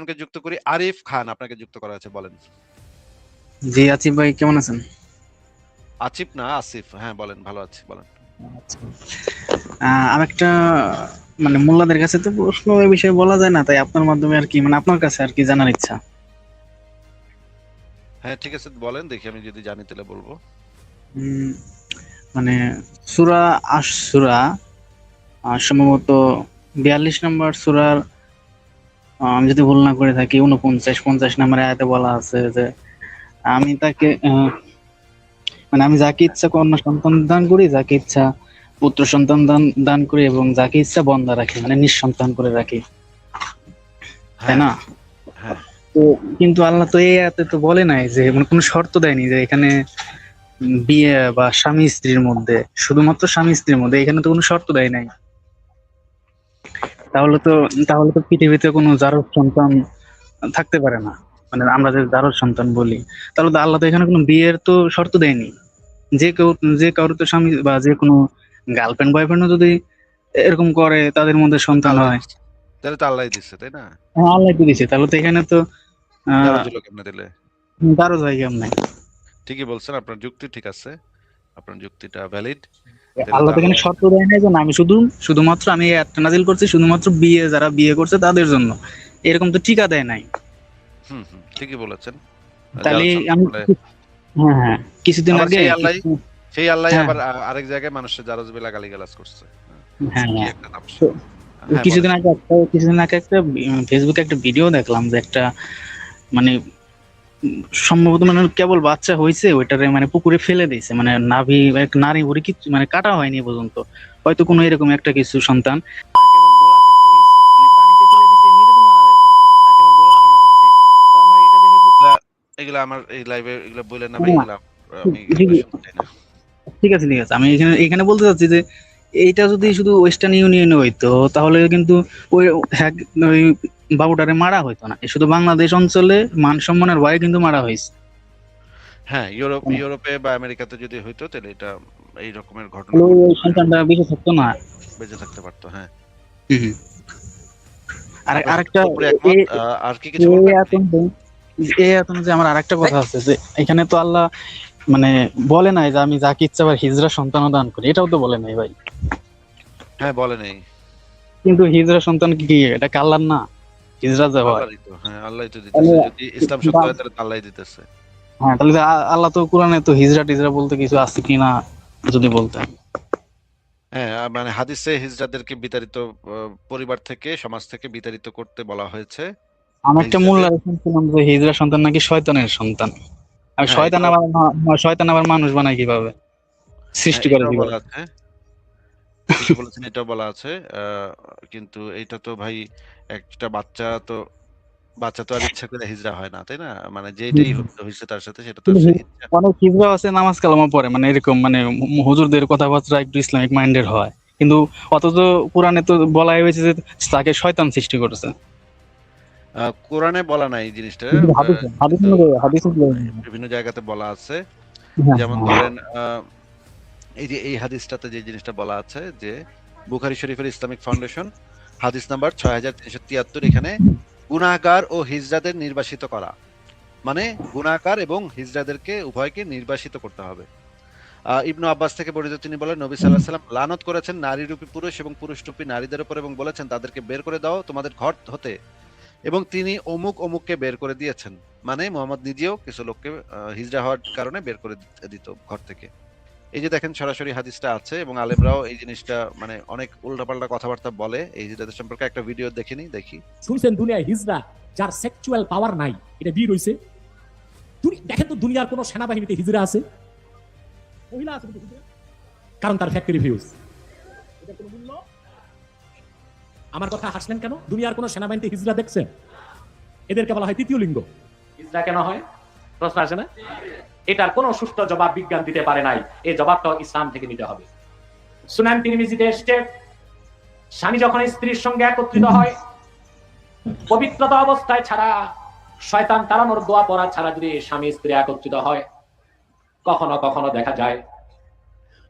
একজনকে যুক্ত করি। আরিফ খান আপনাকে যুক্ত করা আছে, বলেন। জি আসিফ ভাই, কেমন আছেন? আচিফ না আসিফ, হ্যাঁ বলেন, ভালো আছি, বলেন। আচ্ছা। আমি একটা মানে মোল্লাদের কাছে তো প্রশ্ন এই বিষয়ে বলা যায় না, তাই আপনার মাধ্যমে আর কি, মানে আপনার কাছে আর কি জানার ইচ্ছা। হ্যাঁ ঠিক আছে, বলেন, দেখি আমি যদি জানি তাহলে বলবো। উম, মানে সূরা আশ-সূরা সম্ভবত 42 নম্বর সূরার, আমি যদি ভুল না করে থাকি 49-50 নম্বর আয়াতে বলা আছে যে আমি তাকে মানে আমি যাকে ইচ্ছা কন্যা সন্তান দান করি, যাকে ইচ্ছা পুত্র সন্তান দান দান করি, এবং যাকে ইচ্ছা বন্ধা রাখি, মানে নিঃসন্তান করে রাখি, তাই হ্যাঁ না? হ্যাঁ তো কিন্তু আল্লাহ তো এই আয়াতে তো বলে নাই যে, মানে কোনো শর্ত দেয়নি যে এখানে বিয়ে বা স্বামী স্ত্রীর মধ্যে, শুধুমাত্র স্বামী স্ত্রীর মধ্যে, এখানে তো কোনো শর্ত দেয় নাই। তাহলে তো তাহলে তো পৃথিবীতে কোনো জারজ সন্তান থাকতে পারে না, মানে আমরা যে জারজ সন্তান বলি। তাহলে তো আল্লাহ তো এখানে কোনো বিয়ের তো শর্ত দেয়নি। যে কেউ, যে কারোর তো স্বামী বা যে কোনো গার্লফ্রেন্ড বয়ফ্রেন্ডও যদি এরকম করে, তাদের মধ্যে তো সন্তান আল্লাহ হয়। দিচ্ছে, তাহলে তো আল্লাহ দিচ্ছে, তাই না? হ্যাঁ, আল্লাহ তো দিছে, তাহলে তো এখানে তো যারা আহ দিল কেমনে দিলে? জারজ হয় কেমনে? ঠিকই বলছেন, আপনার যুক্তি ঠিক আছে, আপনার যুক্তিটা ভ্যালিড। তাহলে আল্লাহ তো তো এখানে আল্লাহ, শর্ত দেয় নাই যে না, আমি শুধুমাত্র আমি এই আয়াতটা নাজিল করছি শুধুমাত্র যারা বিয়ে করছে তাদের জন্য, এরকম তো টিকা দেয় নাই। হুম হুম, ঠিকই বলেছেন। তাহলে যারা সন্তান আমি বলে, হ্যাঁ হ্যাঁ, কিছুদিন আবার আগে সেই আল্লাহ হ্যাঁ আবার আরেক জায়গায় মানুষের জারজ বেলা গালিগালাজ করছে। হ্যাঁ, হ্যাঁ কি হ্যাঁ। একটা তো তামাশা। হ্যাঁ বলেন। কিছুদিন আগে একটা ফেসবুকে একটা ভিডিও দেখলাম যে একটা মানে সম্ভবত মানে কেবল বাচ্চা হয়েছে, ওইটারে মানে পুকুরে ফেলে দিয়েছে, মানে নাভি এক নারী ভুড়ি কিছু মানে কাটা হয়নি এ পর্যন্ত, হয়তো কোনো এরকম একটা কিছু সন্তান তাকে আবার গলা কাটতে হয়েছে, মানে পানিতে ফেলে দিয়েছে, এমনিতে তো মারা যেত, তাকে আবার গলা কাটা হয়েছে। তো আমার এটা দেখে খুব এগুলা এগুলা আমার এই লাইভে এগুলা বললেন না ভাই, না, এগুলা আমি ঠিক এগুলা শুনতে চাই না। ঠিক আছে ঠিক আছে, আমি এখানে এখানে বলতে চাচ্ছি যে এইটা যদি শুধু ওয়েস্টার্ন ইউনিয়নে হইতো তাহলে কিন্তু ওই ওই বাবুটারে মারা হইতো না, এ শুধু বাংলাদেশ অঞ্চলে মান সম্মানের ভয়ে কিন্তু মারা হয়েছে। হ্যাঁ, ইউরোপে বা আমেরিকাতে যদি হইতো তাহলে এটা এই রকমের ঘটনা তাহলে ঘটতো ওই না, সন্তানটা বেঁচে থাকতো না। বেঁচে থাকতে পারতো। হ্যাঁ, হুম হুম। আর আপনার সাথে আরেকটা পুরোপুরি একমত। আর কি কিছু এই বলবেন? আয়াত অনুযায়ী আমার আরেকটা কথা আছে যে এখানে তো আল্লাহ মানে বলে নাই যে আমি যাকে ইচ্ছা আবার হিজড়া সন্তান দান করি, এটাও তো বলে নাই ভাই। হ্যাঁ বলে নেই। কিন্তু হিজড়া সন্তান কি কি এটা কি আল্লাহর না? হিজড়া যে হয়, আল্লাহরই তো, হ্যাঁ আল্লাহই তো তাহলে দিতেছে, যদি ইসলাম সত্য হয় তাহলে তো আল্লাহই দিতেছে। হ্যাঁ, তাহলে যে আল্লাহ তো কোরআনে তো হিজড়া টিজড়া বলতে কিছু আছে কিনা যদি বলতেন। হ্যাঁ, মানে হাদিসে হিজড়াদেরকে বিতাড়িত, পরিবার থেকে, সমাজ থেকে বিতাড়িত করতে বলা হয়েছে আমি একটা হিজড়াদের। মোল্লার শুনছিলাম যে হিজড়া সন্তান নাকি শয়তানের সন্তান, আর হ্যাঁ এটাও, শয়তান আবার মানুষ বানায় কিভাবে, হ্যাঁ সৃষ্টি করে এটাও বলা কিভাবে? আছে, ঠিকই বলেছেন, এটাও বলা আছে। কিন্তু এইটা তো ভাই, একটা বাচ্চা তো আর ইচ্ছা করে হিজড়া হয় না, তাই না? মানে যেটাই হয়েছে তার সাথে, সেটা তো আর কিন্তু সে ইচ্ছা। অনেক হিজড়া আছে নামাজ কালামা পড়ে, মানে এরকম মানে হুজুরদের কথাবার্তা একটু ইসলামিক মাইন্ডের হয়, কিন্তু অথচ কোরআনে তো বলা হয়েছে যে তাকে শয়তান সৃষ্টি করেছে। কোরআনে বলা নাই এই জিনিসটা, কিন্তু কিন্তু হাদিসে বিভিন্ন জায়গাতে বলা আছে। হ্যাঁ যেমন হ্যাঁ ধরেন, এই যে এই হাদিসটাতে যে জিনিসটা বলা আছে যে বুখারী শরীফের ইসলামিক ফাউন্ডেশন হাদিস নাম্বার 6373, এখানে গুনাহগার ও হিজড়াদের নির্বাসিত করা, মানে গুনাহগার এবং হিজড়াদেরকে উভয়কে নির্বাসিত করতে হবে। ইবনু আব্বাস থেকে বর্ণিত, তিনি বলেন নবী সাল্লাল্লাহু আলাইহি সাল্লাম লানত করেছেন নারীরূপী পুরুষ এবং পুরুষরূপী নারীদের উপর, এবং বলেছেন তাদেরকে বের করে দাও তোমাদের ঘর হতে, এবং তিনি অমুক অমুককে বের করে দিয়েছেন। মানে মোহাম্মদ নিজেও কিছু লোককে হিজড়া হওয়ার কারণে বের করে দিত ঘর থেকে। এই যে দেখেন, সরাসরি হাদিসটা আছে, এবং আলেমরাও এই জিনিসটা মানে অনেক উল্টাপাল্টা কথাবার্তা বলে এই হিজড়াদের সম্পর্কে। একটা ভিডিও দেখি। শুনছেন দুনিয়ায় হিজড়া যার সেক্সুয়াল পাওয়ার নাই, এটা বিয়ে রয়েছে। দেখেন তো দুনিয়ার কোন সেনাবাহিনীতে হিজড়া আছে? মহিলা আছে কিন্তু হিজড়া, কারণ তার ফ্যাক্টরি ফিউজ। এটা কোনো মূল্য? আমার কথা হাসলেন কেন? দুনিয়ার কোন সেনাবাহিনীতে হিজড়া দেখছেন? এদেরকে বলা হয় তৃতীয় লিঙ্গ। হিজড়া কেন হয় প্রশ্ন আসে না? এটার কোনো সুষ্ঠু জবাব বিজ্ঞান দিতে পারে নাই, এই জবাবটা ইসলাম থেকে নিতে হবে। সুনান তিরমিজিতে এসেছে, স্বামী যখন স্ত্রীর সঙ্গে একত্রিত হয়, পবিত্রতা অবস্থায় ছাড়া, শয়তান তাড়ানোর দোয়া পড়া ছাড়া যদি স্বামী স্ত্রী একত্রিত হয়, কখনো কখনো দেখা যায়,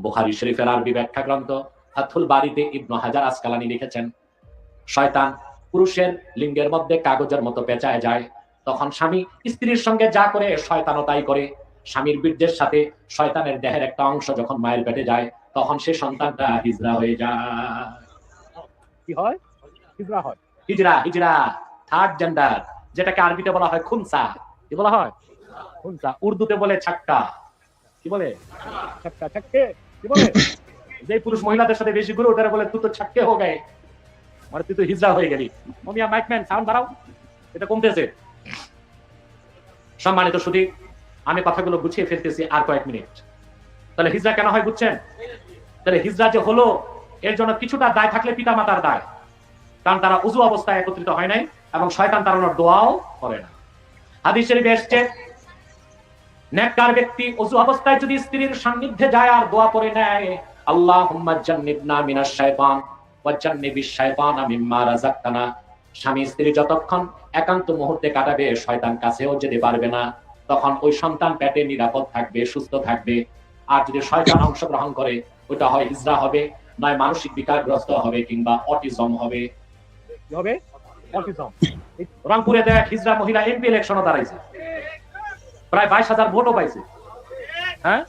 বুখারী শরীফের আরবি ব্যাখ্যা গ্রন্থ ফাথুল বারীতে ইবনে হাজার আসকালানী লিখেছেন, শয়তান পুরুষের লিঙ্গের মধ্যে কাগজের মতো পেঁচায় যায়, তখন স্বামী স্ত্রীর সঙ্গে যা করে শয়তানও তাই করে। স্বামীর বীর্যের সাথে শয়তানের দেহের একটা অংশ যখন মায়ের পেটে যায়, তখন সে সন্তানটা হিজড়া হয়ে যায়। কি হয়? হিজড়া হয়। হিজড়া, হিজড়া থার্ড জেন্ডার, যেটাকে আরবিতে বলা হয় খুনসা। কি বলা হয়? খুনসা। উর্দুতে বলে ছাক্কা। কি বলে? ছাক্কা, ছাক্কে। কি বলে? যে পুরুষ মহিলাদের সাথে বেশি ঘুরে ওটারে বলে তুই তো ছাক্কে হয়ে গেছে, মানে তুই তো হিজড়া হয়ে গেলি। মিয়া মাইকম্যান সাউন্ড বাড়াও, এটা কমতেছে। সম্মানিত শুধু আমি কথাগুলো গুছিয়ে ফেলতেছি আর কয়েক মিনিট। তাহলে হিজড়া কেন হয় বুঝছেন? তাহলে হিজড়া যে হলো এর জন্য কিছুটা দায় থাকলে পিতা মাতার দায়, কারণ তারা উযু অবস্থায় একত্রিত হয় নাই এবং শয়তান তাড়ানোর দোয়াও করে না। হাদিস শরীফে এসেছে, নেককার ব্যক্তি উযু অবস্থায় যদি স্ত্রীর সান্নিধ্যে যায় আর দোয়া করে নেয়, আল্লাহুম্মা জান্নিবনা মিনাশ শাইতান ওয়া জান্নিবিশ শাইতানা মিম্মা রাযাকতানা, স্বামী স্ত্রী যতক্ষণ একান্ত মুহূর্তে কাটাবে শয়তান কাছেও যেতে পারবে না, তখন ওই সন্তান পেটে নিরাপদ থাকবে, সুস্থ থাকবে। আর যদি শয়তান অংশগ্রহণ করে, ওটা হয় হিজড়া হবে, নয় মানসিক বিকারগ্রস্ত হবে, কিংবা অটিজম হবে। কি হবে? অটিজম। রংপুরে দেখ হিজড়া মহিলা এমপি ইলেকশনও দাঁড়াইছে, প্রায় 22,000 ভোটও পাইছে। হ্যাঁ,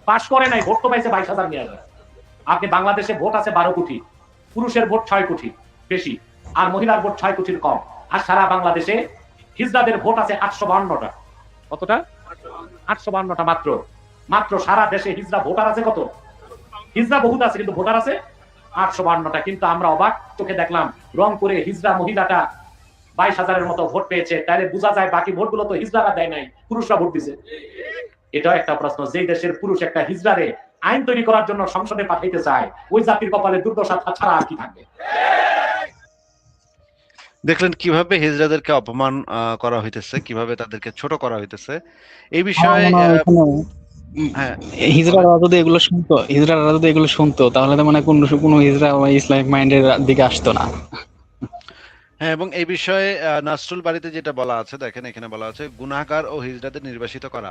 পাশ করে নাই, ভোট তো পাইছে 22,000 নিয়ে যায়। আপনি বাংলাদেশে ভোট আছে 12 কোটি, পুরুষের ভোট 6 কোটি বেশি, আর মহিলার ভোট 6 কোটির কম। আর সারা বাংলাদেশে হিজড়াদের ভোট আছে 852টা। কতটা? 852টা মাত্র। মাত্র সারা দেশে হিজড়া ভোটার আছে কত? হিজড়া বহুত আছে কিন্তু ভোটার আছে 852টা। কিন্তু আমরা অবাক চোখে দেখলাম রংপুরে হিজড়া মহিলাটা 22,000-এর মতো ভোট পেয়েছে। তাহলে বোঝা যায় বাকি ভোটগুলো তো হিজড়ারা দেয় নাই, পুরুষরা ভোট দিছে। এটাও একটা প্রশ্ন, যে দেশের পুরুষ একটা হিজড়ারে আইন তৈরি করার জন্য সংসদে পাঠাইতে চায়, ওই জাতির কপালে দুর্দশা ছাড়া আর কি থাকবে? দেখলেন কিভাবে হিজড়াদেরকে অপমান করা হইতেছে, কিভাবে তাদেরকে ছোট করা হইতেছে। এই বিষয়ে হ্যাঁ হিজড়ারা যদি এগুলো শুনতো, হিজড়ারা যদি এগুলো শুনতো, তাহলে তো মানে কোনো হিজড়া ইসলামিক মাইন্ডের দিকে আসতো না। হ্যাঁ, এবং এই বিষয়ে নাসরুল বাড়িতে যেটা বলা আছে, দেখেন এখানে বলা আছে, গুনাহগার ও হিজড়াদের নির্বাসিত করা।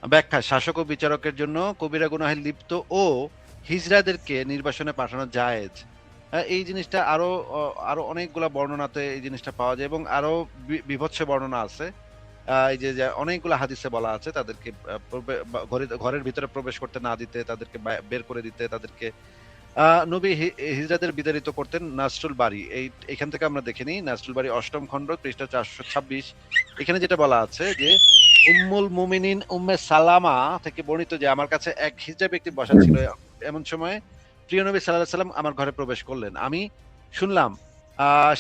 ব্যাখ্যা, শাসক ও বিচারকের জন্য কবিরা গুনাহে লিপ্ত ও হিজড়াদেরকে নির্বাসনে পাঠানো জায়েজ। এই জিনিসটা আরো অনেকগুলা বর্ণনাতে এই জিনিসটা পাওয়া যায়, এবং আরো বিভৎস বর্ণনা আছে। এই যে অনেকগুলো হাদিসে বলা আছে তাদেরকে ঘরের ভিতরে প্রবেশ করতে না দিতে, তাদেরকে বের করে দিতে, তাদেরকে নবী হিজড়াদের বিতাড়িত করতেন। নাসরুল বাড়ি, এখান থেকে আমরা দেখে নিই, নাসরুল বাড়ি 8ম খণ্ড পৃষ্ঠা 426। এখানে যেটা বলা আছে যে উম্মুল মুমিনিন উম্মে সালামা থেকে বর্ণিত যে আমার কাছে এক হিজড়া ব্যক্তি বসা ছিল, এমন সময় প্রিয় নবী সাল্লাল্লাহু আলাইহি সাল্লাম আমার ঘরে প্রবেশ করলেন। আমি শুনলাম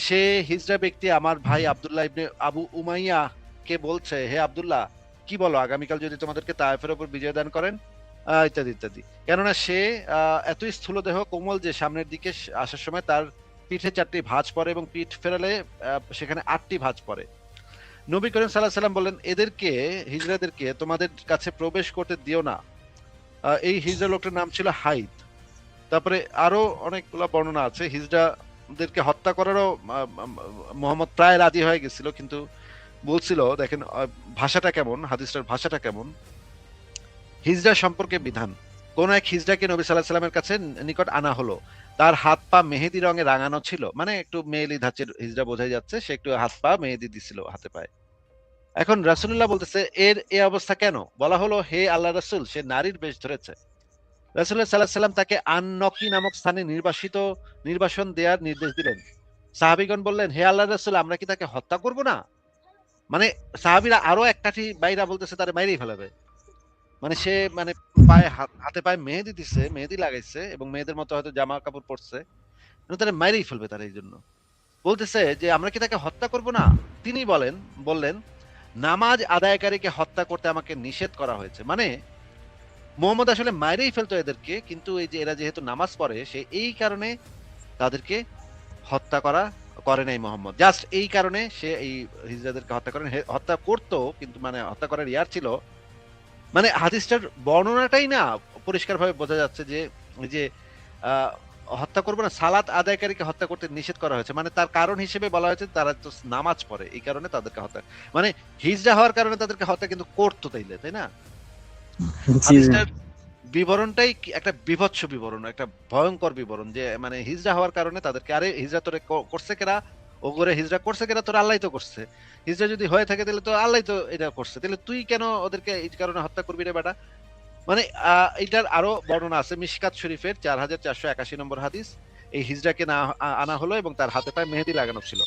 সে হিজড়া ব্যক্তি আমার ভাই আব্দুল্লাহ ইবনে আবু উমাইয়া কে বলছে, হে আব্দুল্লাহ, কি বলো, আগামীকাল যদি তোমাদেরকে তায়েফের উপর বিজয় দান করেন, ইত্যাদি ইত্যাদি। কেননা সে এতই স্থূল দেহ, কোমল, যে সামনের দিকে আসার সময় তার পিঠে 4টি ভাঁজ পড়ে এবং পিঠ ফেরালে সেখানে 8টি ভাঁজ পড়ে। নবী করিম সাল্লাল্লাহু আলাইহি সাল্লাম বললেন, এদেরকে, হিজড়াদেরকে তোমাদের কাছে প্রবেশ করতে দিও না। এই হিজড়া লোকটার নাম ছিল হাইদ। তারপরে আরো অনেকগুলো বর্ণনা আছে। হিজড়াদেরকে হত্যা করারও মুহাম্মদ প্রায় রাজি হয়ে গেছিল, কিন্তু বলছিল, দেখেন ভাষাটা কেমন, হাদিসটার ভাষাটা কেমন। হিজড়া সম্পর্কে বিধান, কোন এক হিজড়াকে নবী সাল্লাল্লাহু আলাইহি সাল্লামের কাছে নিকট আনা হলো, তার হাত পা মেহেদি রঙে রাঙানো ছিল, মানে একটু মেয়েলি ধাঁচের হিজড়া বোঝাই যাচ্ছে, সে একটু হাত পা মেহেদি দিছিল হাতে পায়ে। এখন রাসূলুল্লাহ বলতেছে, এর এই অবস্থা কেন? বলা হলো, হে আল্লাহ রাসূল, সে নারীর বেশ ধরেছে। রাসূলুল্লাহ সাল্লাল্লাহু আলাইহি সাল্লাম তাকে আন-নকি নামক স্থানে নির্বাসন দেওয়ার নির্দেশ দিলেন। সাহাবীগণ বললেন, হে আল্লাহর রাসূল, আমরা কি তাকে হত্যা করব না? মানে সাহাবীরা আরো এক কাঠি বাইরা বলতেছে তারে মাইরেই ফেলাবে। মানে সে মানে পায়ে হাতে পায়ে মেহেদি দিছে, মেহেদি লাগাইছে, এবং মেয়েদের মতো হয়তো জামা কাপড় পরছে, তারা মাইরেই ফেলবে তারা। এই জন্য বলতেছে যে আমরা কি তাকে হত্যা করব না? তিনি বললেন, নামাজ আদায়কারীকে হত্যা করতে আমাকে নিষেধ করা হয়েছে। মানে মুহাম্মদ আসলে মাইরেই ফেলতো এদেরকে, কিন্তু এই যে এরা যেহেতু নামাজ পড়ে, সে এই কারণে তাদেরকে হত্যা করে নাই মুহাম্মদ। জাস্ট এই কারণে সে এই হিজড়াদেরকে হত্যা করতো, কিন্তু মানে হত্যা করার ইয়ার ছিল। মানে হাদিসটার বর্ণনাটাই না পরিষ্কারভাবে বোঝা যাচ্ছে যে যে হত্যা করবো না, সালাত আদায়কারীকে হত্যা করতে নিষেধ করা হয়েছে। মানে তার কারণ হিসেবে বলা হয়েছে তারা তো নামাজ পড়ে, এই কারণে তাদেরকে হত্যা, মানে হিজড়া হওয়ার কারণে তাদেরকে হত্যা কিন্তু করতো, তাই না? হাদিসটার বিবরণটাই একটা বিভৎস বিবরণ, একটা ভয়ঙ্কর বিবরণ, যে মানে হিজড়া হওয়ার কারণে তাদেরকে, আরে হিজড়া তোরে করছে কেরা? ও করে হিজরা করছে কিনা তোর আল্লাহ তো করছে, হিজরা যদি হয়ে থাকে তাহলে তো আল্লাহ তো এটা করছে, তাহলে তুই কেন ওদেরকে এই কারণে হত্যা করবি রে বেটা? মানে এটার আরো বর্ণনা আছে মিশকাত শরীফের 4481 নম্বর হাদিস। এই হিজরাকে না আনা হলো এবং তার হাতে পায়ে মেহেদি লাগানো ছিল।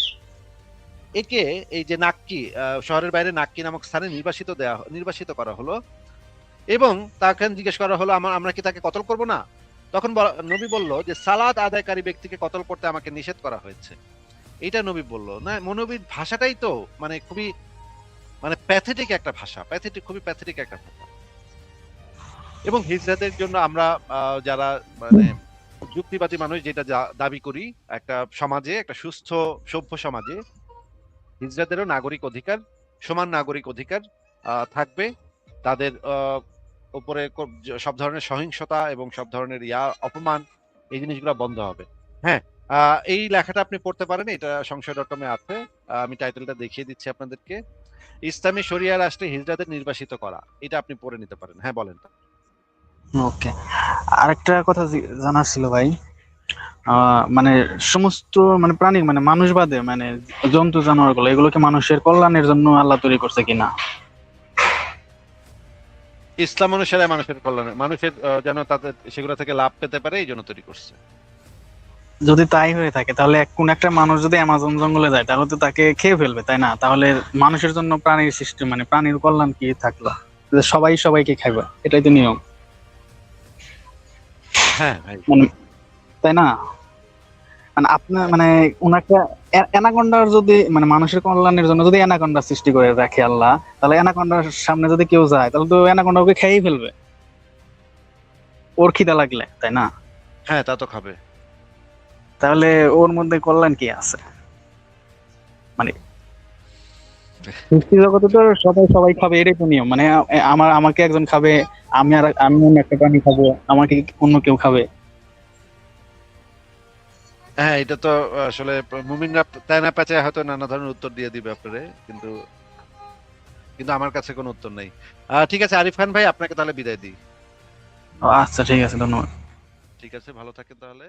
একে এই যে নাক্কি শহরের বাইরে নাক্কি নামক স্থানে নির্বাসিত করা হলো এবং তাকে জিজ্ঞেস করা হলো আমরা কি তাকে কতল করব না? তখন নবী বলল যে সালাত আদায়কারী ব্যক্তিকে কতল করতে আমাকে নিষেধ করা হয়েছে। এটা নবী বলল না, নবীর ভাষাটাই তো মানে খুবই মানে প্যাথেটিক একটা ভাষা, খুবই প্যাথেটিক একটা ভাষা। এবং হিজড়াদের জন্য আমরা যারা মানে যুক্তিবাদী মানুষ যেটা দাবি করি, একটা সমাজে, একটা সুস্থ সভ্য সমাজে হিজড়াদেরও নাগরিক অধিকার, সমান নাগরিক অধিকার থাকবে। তাদের উপরে সব ধরনের সহিংসতা এবং সব ধরনের অপমান, এই জিনিসগুলো বন্ধ হবে। হ্যাঁ, এই লেখাটা আপনি পড়তে পারেন, এটা সংশয়.com-এ আছে। আমি টাইটেলটা দেখিয়ে দিচ্ছি আপনাদেরকে। ইসলামী শরিয়া রাষ্ট্রে হিজড়াদের নির্বাসিত করা, এটা আপনি পড়ে নিতে পারেন। হ্যাঁ বলেন। ওকে, আরেকটা কথা জানার ছিল ভাই, মানে সমস্ত মানে প্রাণী মানে মানুষ বাদে মানে জন্তু জানোয়ার গুলো, এগুলোকে মানুষের কল্যাণের জন্য আল্লাহ তৈরি করছে কিনা? ইসলাম অনুসারে মানুষের কল্যাণে, মানুষের যেন তাদের সেগুলো থেকে লাভ পেতে পারে এই জন্য তৈরি করছে। যদি তাই হয়ে থাকে তাহলে কোন একটা মানুষ যদি অ্যামাজন জঙ্গলে যায় তাহলে তো তাকে খেয়ে ফেলবে, তাই না? তাহলে মানুষের জন্য প্রাণীর সৃষ্টি মানে প্রাণীর কল্যাণ কি থাকলো? সবাই সবাইকে খাইবে, এটাই তো নিয়ম। হ্যাঁ ভাই, মানে তাই না? মানে আপনার মানে ওনাকে অ্যানাকন্ডার যদি মানে মানুষের কল্যাণের জন্য যদি অ্যানাকন্ডা সৃষ্টি করে রাখে আল্লাহ, তাহলে অ্যানাকন্ডার সামনে যদি কেউ যায় তাহলে তো অ্যানাকন্ডা ওকে খেয়েই ফেলবে ওর খিদা লাগলে, তাই না? হ্যাঁ তা তো খাবে। তাহলে ওর মধ্যে কল্যাণ কি আছে? মানে সৃষ্টি জগতে তো সবাই সবাই খাবে, এটাই তো নিয়ম। মানে আমাকে একজন খাবে, আমি অন্য একটা প্রাণী খাবো, আমাকে অন্য কেউ খাবে। হ্যাঁ, এটা তো আসলে মুমিনরা তাই না পেঁচায় হয়তো নানা ধরনের উত্তর দিয়ে দিবে আপনারে, কিন্তু কিন্তু আমার কাছে কোনো উত্তর নেই। ঠিক আছে আরিফ খান ভাই, আপনাকে তাহলে বিদায় দিই। আচ্ছা ঠিক আছে, ধন্যবাদ। ঠিক আছে, ভালো থাকেন তাহলে।